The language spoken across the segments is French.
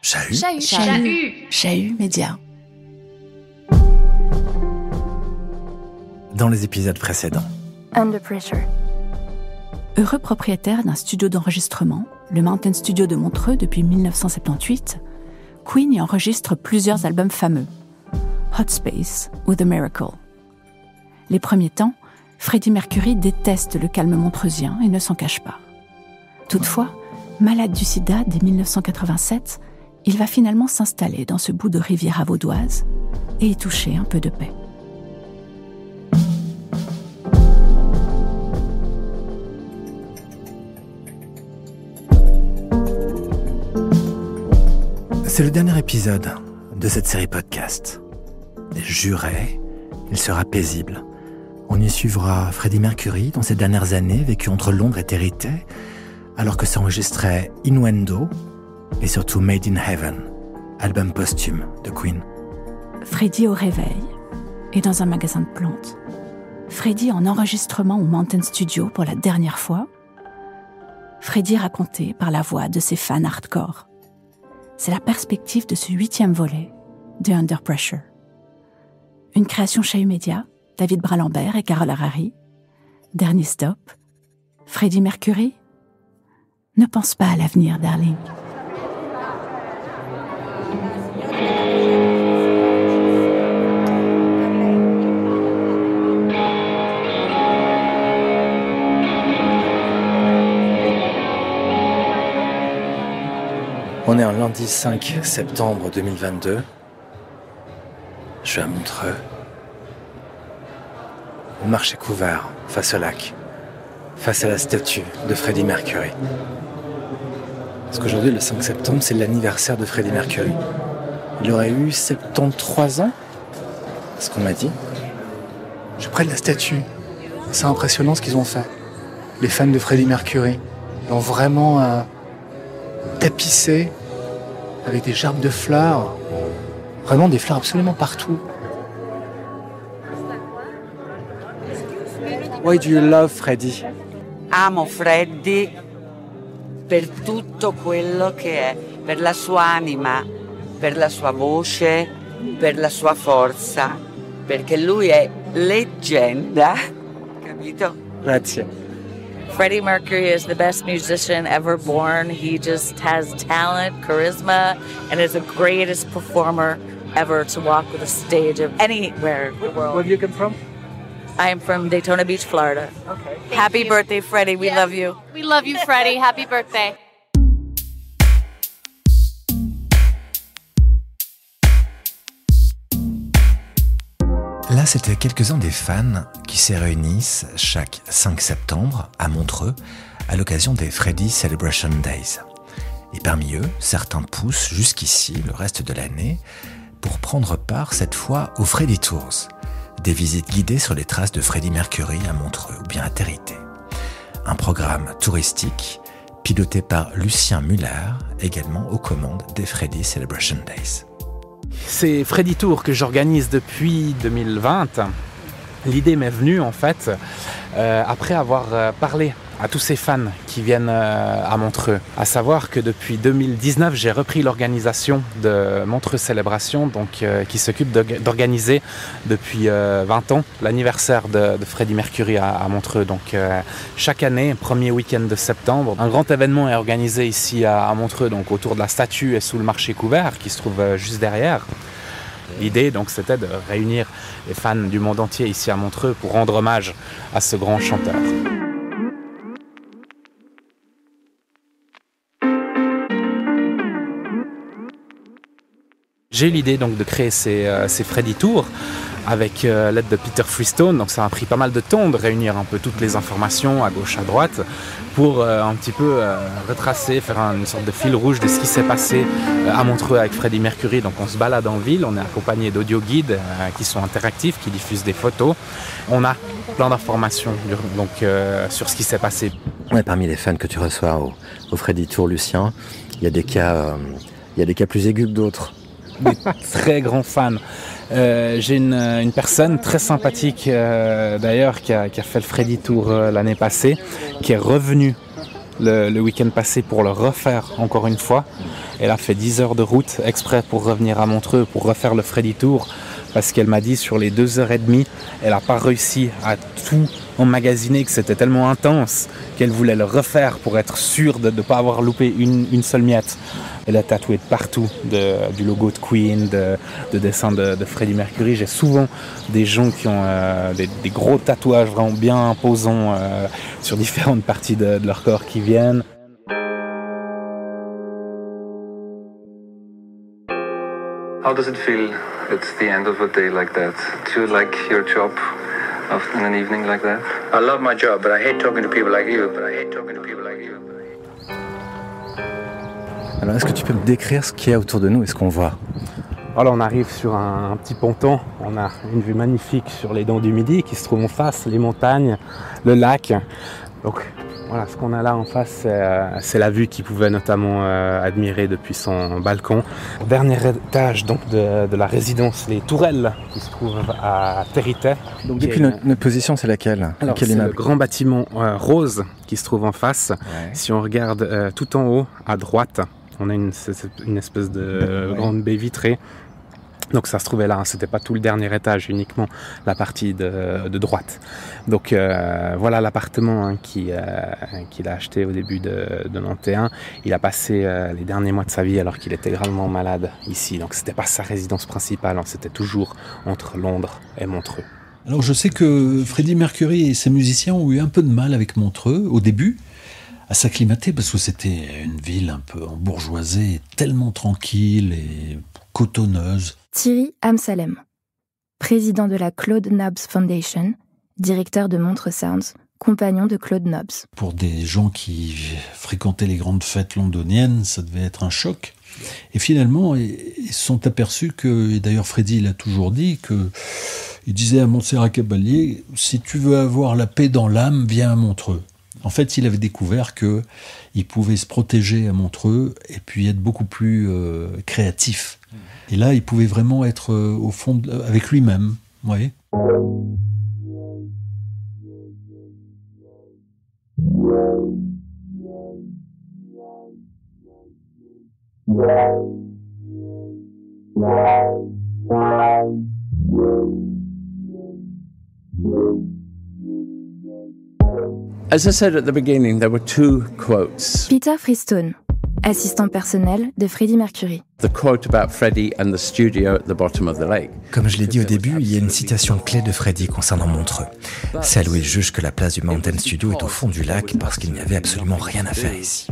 Chahut Média. Dans les épisodes précédents. Under Pressure. Heureux propriétaire d'un studio d'enregistrement, le Mountain Studio de Montreux depuis 1978, Queen y enregistre plusieurs albums fameux. Hot Space ou The Miracle. Les premiers temps, Freddie Mercury déteste le calme montreusien et ne s'en cache pas. Toutefois, malade du sida dès 1987, il va finalement s'installer dans ce bout de Riviera vaudoise et y toucher un peu de paix. C'est le dernier épisode de cette série podcast. Juré, il sera paisible. On y suivra Freddie Mercury dans ses dernières années vécues entre Londres et Territé, alors que s'enregistrait Innuendo et surtout Made in Heaven, album posthume de Queen. Freddie au réveil et dans un magasin de plantes. Freddie en enregistrement au Mountain Studio pour la dernière fois. Freddie raconté par la voix de ses fans hardcore. C'est la perspective de ce 8e volet de Under Pressure. Une création Chahut Média, David Bralambert et Carole Harary. Dernier stop, Freddie Mercury. Ne pense pas à l'avenir, darling. On est un lundi 5 septembre 2022. Je suis à Montreux. Le marché couvert, face au lac, face à la statue de Freddie Mercury. Parce qu'aujourd'hui, le 5 septembre, c'est l'anniversaire de Freddie Mercury. Il aurait eu 73 ans, c'est ce qu'on m'a dit. Je suis près de la statue. C'est impressionnant ce qu'ils ont fait. Les fans de Freddie Mercury l'ont vraiment tapissé avec des gerbes de fleurs. Vraiment des fleurs absolument partout. Why do you love Freddie? Amo Freddie per tutto quello che è, per la sua anima, per la sua voce, per la sua forza, perché lui è leggenda, capito? Grazie. Freddie Mercury is the best musician ever born. He just has talent, charisma, and is the greatest performer ever to walk with a stage of anywhere in the world. Where do you come from? I am from Daytona Beach, Florida. Okay. Happy birthday, Freddie. We love you. We love you, Freddie. Happy birthday. Là, c'était quelques-uns des fans qui se réunissent chaque 5 septembre à Montreux à l'occasion des Freddie Celebration Days. Et parmi eux, certains poussent jusqu'ici le reste de l'année pour prendre part cette fois aux Freddie Tours, des visites guidées sur les traces de Freddie Mercury à Montreux ou bien à Territé. Un programme touristique piloté par Lucien Muller, également aux commandes des Freddie Celebration Days. C'est Freddie Tour que j'organise depuis 2020. L'idée m'est venue en fait après avoir parlé à tous ces fans qui viennent à Montreux. À savoir que depuis 2019, j'ai repris l'organisation de Montreux Célébration, donc qui s'occupe d'organiser depuis 20 ans l'anniversaire de Freddie Mercury à Montreux. Donc chaque année, premier week-end de septembre, un grand événement est organisé ici à Montreux, donc autour de la statue et sous le marché couvert qui se trouve juste derrière. L'idée, donc, c'était de réunir les fans du monde entier ici à Montreux pour rendre hommage à ce grand chanteur. J'ai eu l'idée donc de créer ces Freddie Tours avec l'aide de Peter Freestone. Donc ça a pris pas mal de temps de réunir un peu toutes les informations à gauche, à droite pour un petit peu retracer, faire une sorte de fil rouge de ce qui s'est passé à Montreux avec Freddie Mercury. Donc on se balade en ville, on est accompagné d'audio-guides qui sont interactifs, qui diffusent des photos. On a plein d'informations donc, sur ce qui s'est passé. Ouais, parmi les fans que tu reçois au Freddie Tour, Lucien, il y a des cas plus aigus que d'autres. Des très grands fans. J'ai une personne très sympathique d'ailleurs qui a fait le Freddie Tour l'année passée, qui est revenue le week-end passé pour le refaire encore une fois. Elle a fait 10 heures de route exprès pour revenir à Montreux, pour refaire le Freddy Tour, parce qu'elle m'a dit sur les 2h30, elle n'a pas réussi à tout emmagasiner, que c'était tellement intense qu'elle voulait le refaire pour être sûre de ne pas avoir loupé une seule miette. Elle a tatoué partout du logo de Queen, de dessins de Freddie Mercury. J'ai souvent des gens qui ont des gros tatouages vraiment bien imposants sur différentes parties de leur corps qui viennent. How does it feel at the end of a day like that? Do you like your job in an evening like that? I love my job, but I hate talking to people like you. Alors, est-ce que tu peux me décrire ce qu'il y a autour de nous et ce qu'on voit? Alors on arrive sur un petit ponton, on a une vue magnifique sur les Dents du Midi qui se trouve en face, les montagnes, le lac. Donc voilà, ce qu'on a là en face, c'est la vue qu'il pouvait notamment admirer depuis son balcon. Au dernier étage donc, de la résidence, les Tourelles, qui se trouvent à Territet. Donc depuis notre position, c'est laquelle? Alors c'est le grand bâtiment rose qui se trouve en face. Ouais. Si on regarde tout en haut, à droite, on a une espèce de grande baie vitrée. Donc ça se trouvait là, hein. C'était pas tout le dernier étage, uniquement la partie de droite. Donc voilà l'appartement hein, qu'il a acheté au début de 91. Il a passé les derniers mois de sa vie alors qu'il était gravement malade ici. Donc c'était pas sa résidence principale, hein. C'était toujours entre Londres et Montreux. Alors je sais que Freddie Mercury et ses musiciens ont eu un peu de mal avec Montreux au début, à s'acclimater parce que c'était une ville un peu embourgeoisée, tellement tranquille et cotonneuse. Thierry Amsalem, président de la Claude Nobbs Foundation, directeur de Montreux Sounds, compagnon de Claude Nobbs. Pour des gens qui fréquentaient les grandes fêtes londoniennes, ça devait être un choc. Et finalement, ils se sont aperçus que, et d'ailleurs Freddie l'a toujours dit, il disait à Montserrat Caballé, si tu veux avoir la paix dans l'âme, viens à Montreux. En fait, il avait découvert qu'il pouvait se protéger à Montreux et puis être beaucoup plus créatif. Et là, il pouvait vraiment être au fond avec lui-même. Oui. As I said at the beginning, there were two quotes. Peter Freestone, assistant personnel de Freddie Mercury. The quote about Freddie and the studio at the bottom of the lake. Comme je l'ai dit au début, il y a une citation clé de Freddie concernant Montreux. Celle où il juge que la place du Mountain Studio est au fond du lac parce qu'il n'y avait absolument rien à faire ici.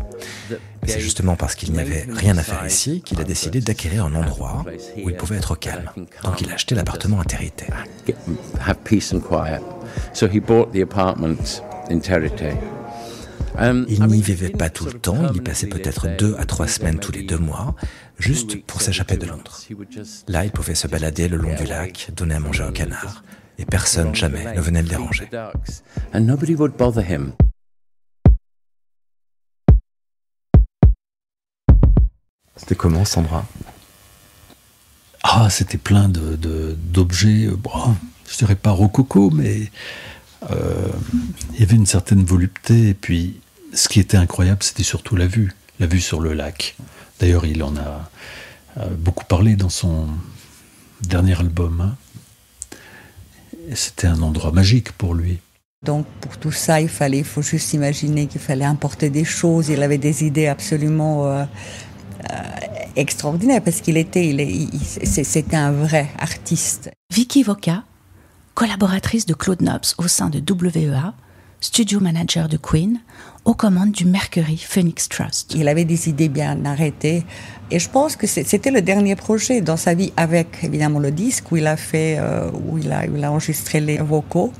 Et c'est justement parce qu'il n'y avait rien à faire ici qu'il a décidé d'acquérir un endroit où il pouvait être au calme. Donc il a acheté l'appartement à Territet. Have peace and quiet. So he bought the apartment in Territet. Il n'y vivait pas tout le temps, il y passait peut-être 2 à 3 semaines tous les 2 mois, juste pour s'échapper de Londres. Là, il pouvait se balader le long du lac, donner à manger aux canards, et personne jamais ne venait le déranger. C'était comment cet endroit? Ah, c'était plein d'objets, je dirais pas rococo, mais il y avait une certaine volupté, et puis ce qui était incroyable, c'était surtout la vue sur le lac. D'ailleurs, il en a beaucoup parlé dans son dernier album. Hein. Et c'était un endroit magique pour lui. Donc pour tout ça, il faut juste imaginer qu'il fallait importer des choses. Il avait des idées absolument extraordinaires parce c'était un vrai artiste. Vicky Voca, collaboratrice de Claude Nobbs au sein de WEA, studio manager de Queen, aux commandes du Mercury Phoenix Trust. Il avait des idées bien arrêtées et je pense que c'était le dernier projet dans sa vie avec évidemment le disque où il a enregistré les vocaux.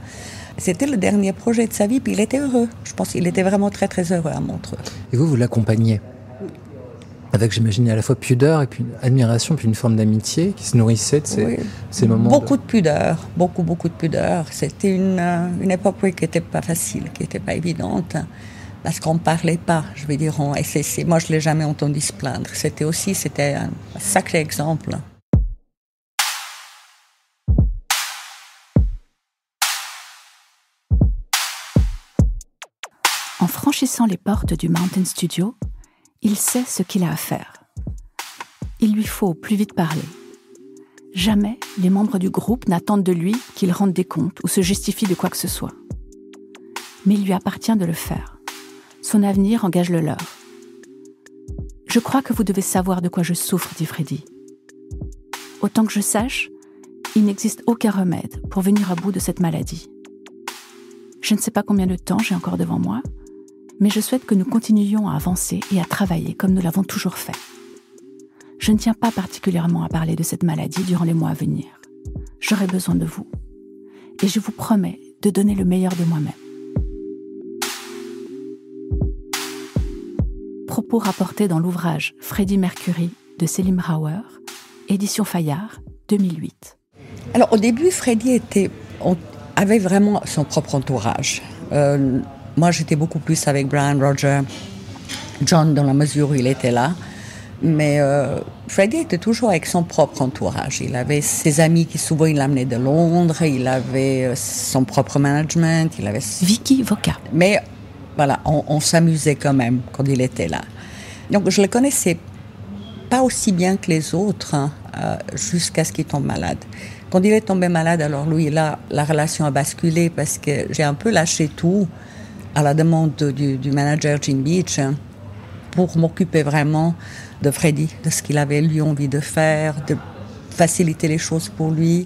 C'était le dernier projet de sa vie puis il était heureux. Je pense qu'il était vraiment très très heureux à Montreux. Et vous l'accompagnez avec, j'imagine, à la fois pudeur et puis admiration, puis une forme d'amitié qui se nourrissait de ces moments. Beaucoup de pudeur, beaucoup de pudeur. C'était une époque qui n'était pas facile, qui n'était pas évidente, parce qu'on ne parlait pas, je veux dire. Moi, je ne l'ai jamais entendu se plaindre. C'était un sacré exemple. En franchissant les portes du Mountain Studio, il sait ce qu'il a à faire. Il lui faut au plus vite parler. Jamais les membres du groupe n'attendent de lui qu'il rende des comptes ou se justifie de quoi que ce soit. Mais il lui appartient de le faire. Son avenir engage le leur. « Je crois que vous devez savoir de quoi je souffre, dit Freddie. Autant que je sache, il n'existe aucun remède pour venir à bout de cette maladie. Je ne sais pas combien de temps j'ai encore devant moi, mais je souhaite que nous continuions à avancer et à travailler comme nous l'avons toujours fait. Je ne tiens pas particulièrement à parler de cette maladie durant les mois à venir. J'aurai besoin de vous. Et je vous promets de donner le meilleur de moi-même. » Propos rapportés dans l'ouvrage Freddie Mercury de Selim Hauer, édition Fayard, 2008. Alors au début, Freddie avait vraiment son propre entourage. Moi, j'étais beaucoup plus avec Brian, Roger, John dans la mesure où il était là. Mais Freddie était toujours avec son propre entourage. Il avait ses amis qui souvent il l'amenait de Londres, il avait son propre management, il avait... Vicky Voca. Mais voilà, on s'amusait quand même quand il était là. Donc je le connaissais pas aussi bien que les autres jusqu'à ce qu'il tombe malade. Quand il est tombé malade, alors lui, là, la relation a basculé parce que j'ai un peu lâché tout à la demande du manager Jim Beach pour m'occuper vraiment de Freddie, de ce qu'il avait lui envie de faire, de faciliter les choses pour lui.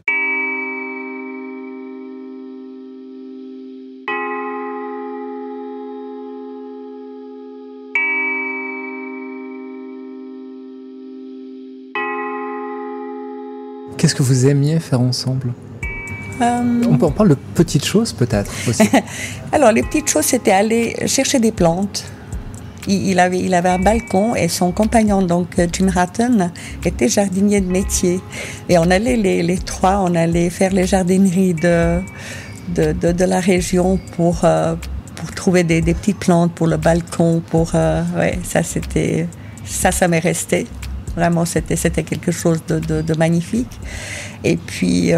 Qu'est-ce que vous aimiez faire ensemble ? On parle de petites choses peut-être aussi. Alors les petites choses, c'était aller chercher des plantes. Il avait un balcon et son compagnon, donc Jim Hatton, était jardinier de métier. Et on allait les trois, on allait faire les jardineries de la région pour trouver des petites plantes pour le balcon. Ouais, ça m'est resté. Vraiment, c'était quelque chose de magnifique. Et puis,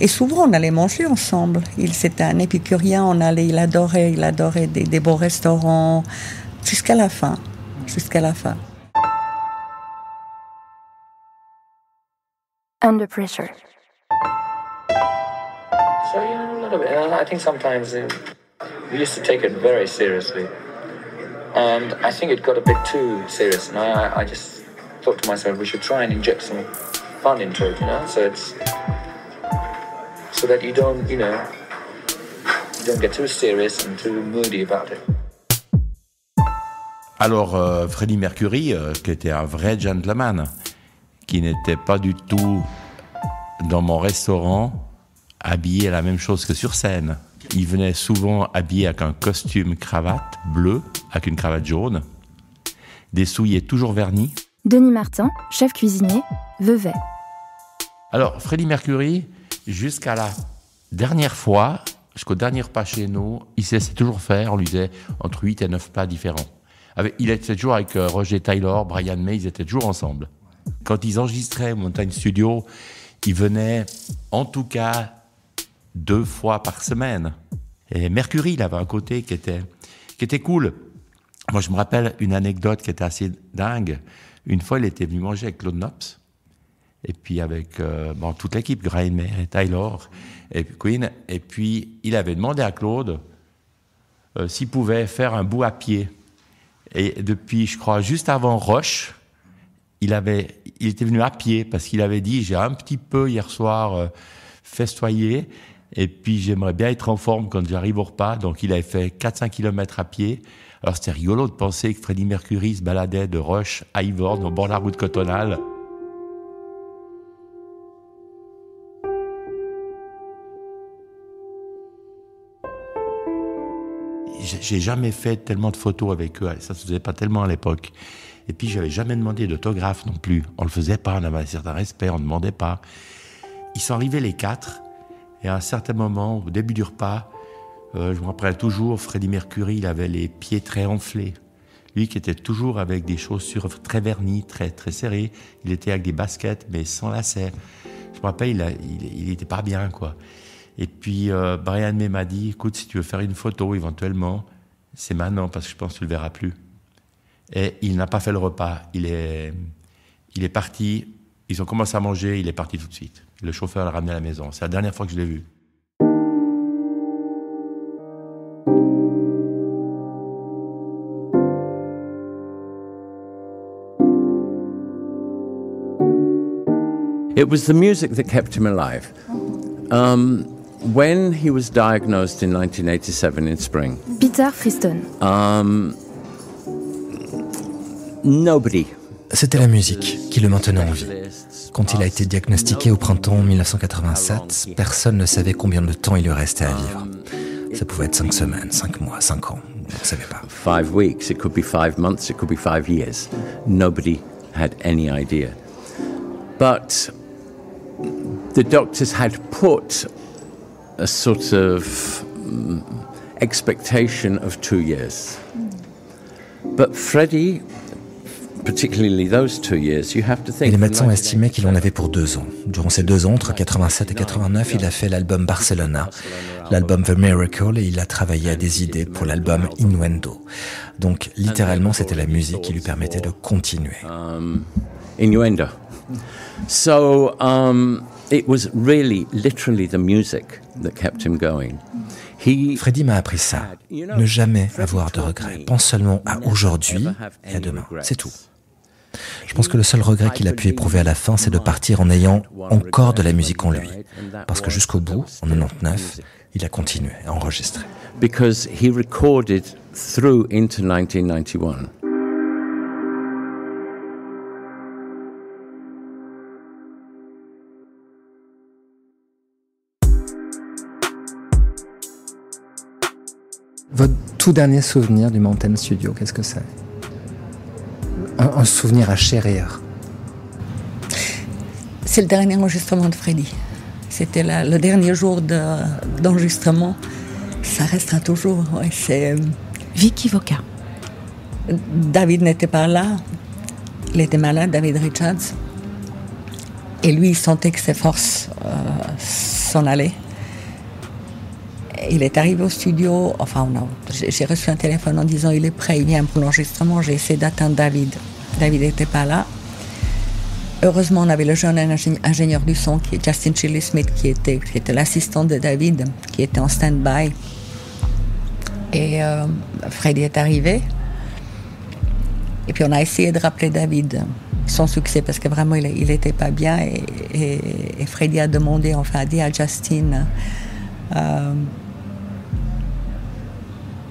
et souvent, on allait manger ensemble. C'était un épicurien, il adorait des beaux restaurants, jusqu'à la fin. Under Pressure. So, yeah, a little bit. I think sometimes we used to take it very seriously. And I think it got a bit too serious. And I just thought to myself, we should try and inject some fun into it, so that you don't get too serious and too moody about it. Alors, Freddie Mercury, qui était un vrai gentleman, qui n'était pas du tout dans mon restaurant habillé à la même chose que sur scène. Il venait souvent habillé avec un costume cravate bleu, avec une cravate jaune, des souliers toujours vernis. Denis Martin, chef cuisinier, Vevey. Alors, Freddie Mercury, jusqu'à la dernière fois, jusqu'au dernier repas chez nous, il se laissait toujours faire, on lui faisait entre 8 et 9 plats différents. Il était toujours avec Roger Taylor, Brian May, ils étaient toujours ensemble. Quand ils enregistraient au Mountain Studio, ils venaient en tout cas 2 fois par semaine. Et Mercury, il avait un côté qui était cool. Moi, je me rappelle une anecdote qui était assez dingue. Une fois, il était venu manger avec Claude Nobs, et puis avec toute l'équipe, Brian May, Taylor, et puis Queen. Et puis, il avait demandé à Claude s'il pouvait faire un bout à pied. Et depuis, je crois, juste avant Roche, il était venu à pied parce qu'il avait dit « J'ai un petit peu hier soir festoyé et puis j'aimerais bien être en forme quand j'arrive au repas. » Donc, il avait fait 4-5 km à pied. Alors, c'était rigolo de penser que Freddie Mercury se baladait de Roche à Yverdon, au bord de la route cantonale. J'ai jamais fait tellement de photos avec eux, ça se faisait pas tellement à l'époque. Et puis j'avais jamais demandé d'autographe non plus, on le faisait pas, on avait un certain respect, on ne demandait pas. Ils sont arrivés les 4, et à un certain moment, au début du repas, je me rappelle toujours, Freddie Mercury, il avait les pieds très enflés. Lui qui était toujours avec des chaussures très vernies, très, très serrées, il était avec des baskets, mais sans lacets. Je me rappelle, il était pas bien, quoi. Et puis, Brian May m'a dit, écoute, si tu veux faire une photo, éventuellement, c'est maintenant parce que je pense que tu le verras plus. Et il n'a pas fait le repas. Il est parti. Ils ont commencé à manger. Il est parti tout de suite. Le chauffeur l'a ramené à la maison. C'est la dernière fois que je l'ai vu. It was the music that kept him alive. When he was diagnosed in 1987 in spring, Peter Friston. Nobody. C'était la musique qui le maintenait en vie. Quand il a été diagnostiqué au printemps 1987, personne ne savait combien de temps il lui restait à vivre. Ça pouvait être 5 semaines, 5 mois, 5 ans, on ne savait pas. 5 weeks, it could be 5 months, it could be 5 years. Nobody had any idea. But the doctors had put a sort of expectation of 2 years. But Freddie, particularly those 2 years, you have to think. Et les médecins estimaient qu'il en avait pour 2 ans. Durant ces 2 ans, entre 87 et 89, il a fait l'album Barcelona, l'album The Miracle, et il a travaillé à des idées pour l'album Innuendo. Donc, littéralement, c'était la musique qui lui permettait de continuer. Innuendo. So, it was really, literally the music that kept him going. Freddie m'a appris ça. Ne jamais avoir de regrets. Pense seulement à aujourd'hui et à demain. C'est tout. Je pense que le seul regret qu'il a pu éprouver à la fin, c'est de partir en ayant encore de la musique en lui. Parce que jusqu'au bout, en 99, il a continué à enregistrer. Because he recorded through into 1991. Votre tout dernier souvenir du Mountain Studio, qu'est-ce que c'est ? Un souvenir à chérir. C'est le dernier enregistrement de Freddie. C'était le dernier jour d'enregistrement. Ça restera toujours. Ouais, c'est Vicky Voca. David n'était pas là. Il était malade, David Richards. Et lui, il sentait que ses forces s'en allaient. Il est arrivé au studio, j'ai reçu un téléphone en disant il est prêt, il vient pour l'enregistrement. J'ai essayé d'atteindre David. David n'était pas là. Heureusement, on avait le jeune ingénieur du son, qui est Justin Shirley Smith, qui était l'assistant de David, qui était en stand-by. Et Freddie est arrivé. Et puis on a essayé de rappeler David, sans succès, parce que vraiment il n'était pas bien. Et Freddie a demandé, a dit à Justin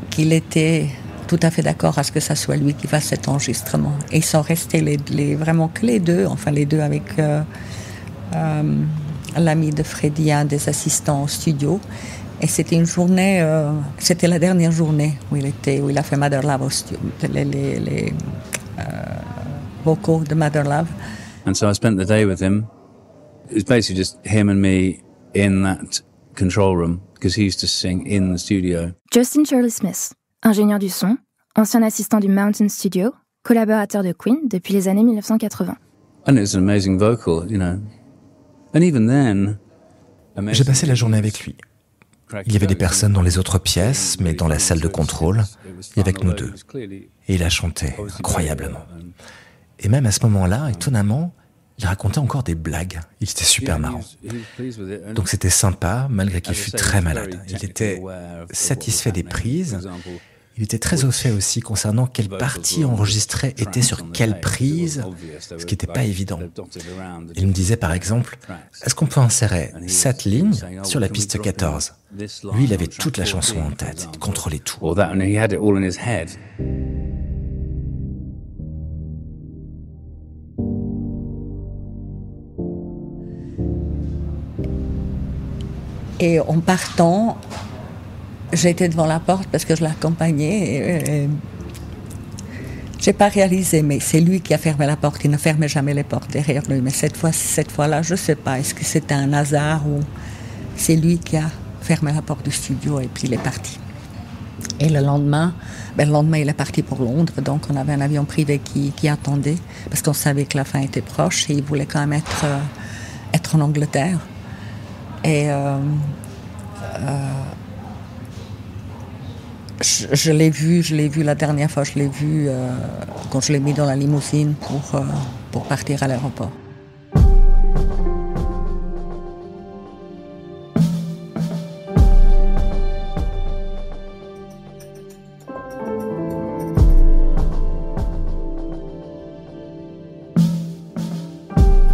qu'il était tout à fait d'accord à ce que ça soit lui qui fasse cet enregistrement. Et ils sont restés vraiment que les deux avec l'ami de Freddie, un des assistants au studio. Et c'était une journée, c'était la dernière journée où il a fait Mother Love au studio, les vocaux de Mother Love. And so I spent the day with him. It was basically just him and me in that control room, because he used to sing in the studio. Justin Shirley Smith, ingénieur du son, ancien assistant du Mountain Studio, collaborateur de Queen depuis les années 1980. And it was an amazing vocal, you know. And even then, j'ai passé la journée avec lui. Il y avait des personnes dans les autres pièces, mais dans la salle de contrôle, il y avait que nous deux. Et il a chanté incroyablement. Et même à ce moment-là, étonnamment, il racontait encore des blagues. Il était super marrant. Donc c'était sympa, malgré qu'il fût très malade. Il était satisfait des prises. Il était très au fait aussi concernant quelle partie enregistrée était sur quelle prise, ce qui n'était pas évident. Il me disait par exemple, est-ce qu'on peut insérer cette ligne sur la piste 14 ? Lui, il avait toute la chanson en tête, il contrôlait tout. Et en partant, j'étais devant la porte parce que je l'accompagnais. J'ai pas réalisé, mais c'est lui qui a fermé la porte. Il ne fermait jamais les portes derrière lui. Mais cette fois-là, je sais pas. Est-ce que c'était un hasard ou c'est lui qui a fermé la porte du studio et puis il est parti. Et le lendemain, il est parti pour Londres. Donc on avait un avion privé qui attendait parce qu'on savait que la fin était proche et il voulait quand même être en Angleterre. Et Je l'ai vu la dernière fois, je l'ai vu quand je l'ai mis dans la limousine pour partir à l'aéroport.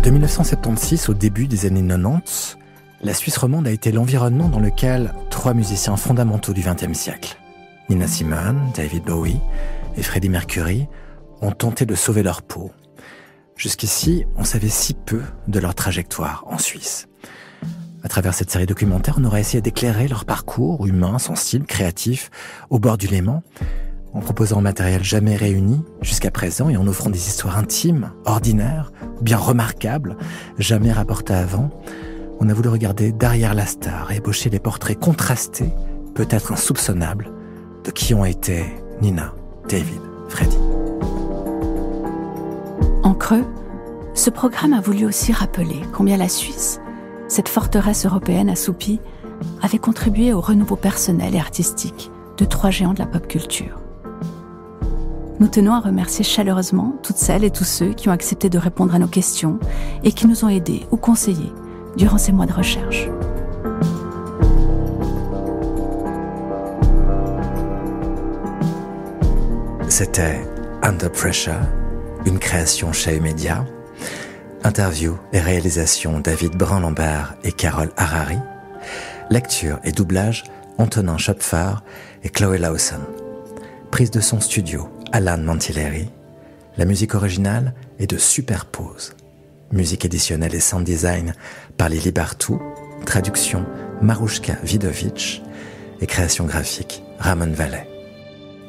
De 1976 au début des années 90, la Suisse romande a été l'environnement dans lequel 3 musiciens fondamentaux du XXe siècle, Nina Simone, David Bowie et Freddie Mercury, ont tenté de sauver leur peau. Jusqu'ici, on savait si peu de leur trajectoire en Suisse. À travers cette série documentaire, on aura essayé d'éclairer leur parcours humain, sensible, créatif, au bord du Léman, en proposant un matériel jamais réuni jusqu'à présent et en offrant des histoires intimes, ordinaires, bien remarquables, jamais rapportées avant. On a voulu regarder derrière la star et ébaucher les portraits contrastés, peut-être insoupçonnables, de qui ont été Nina, David, Freddie. En creux, ce programme a voulu aussi rappeler combien la Suisse, cette forteresse européenne assoupie, avait contribué au renouveau personnel et artistique de 3 géants de la pop culture. Nous tenons à remercier chaleureusement toutes celles et tous ceux qui ont accepté de répondre à nos questions et qui nous ont aidés ou conseillés durant ces mois de recherche. C'était Under Pressure, une création Chahut Média. Interview et réalisation David Brun-Lambert et Carole Harari. Lecture et doublage Antonin Schopfer et Chloé Lawson. Prise de son studio Alan Mantilleri. La musique originale est de Superpose. Musique éditionnelle et sound design par Lily Bartou. Traduction Marouchka Vidovic. Et création graphique Ramon Vallet.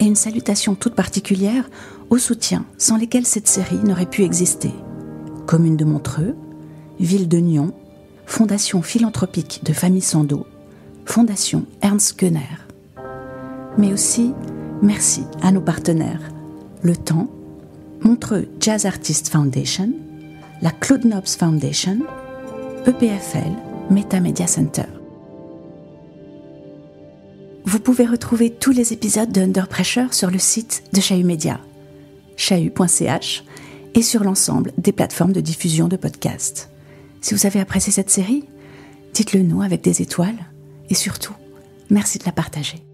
Et une salutation toute particulière aux soutiens sans lesquels cette série n'aurait pu exister. Commune de Montreux, Ville de Nyon, Fondation philanthropique de Famille Sando, Fondation Ernst Gönner. Mais aussi, merci à nos partenaires, Le Temps, Montreux Jazz Artist Foundation, la Claude Nobs Foundation, EPFL, Meta Media Center. Vous pouvez retrouver tous les épisodes de Under Pressure sur le site de Chahut Média, chahut.ch, et sur l'ensemble des plateformes de diffusion de podcasts. Si vous avez apprécié cette série, dites-le nous avec des étoiles et surtout, merci de la partager.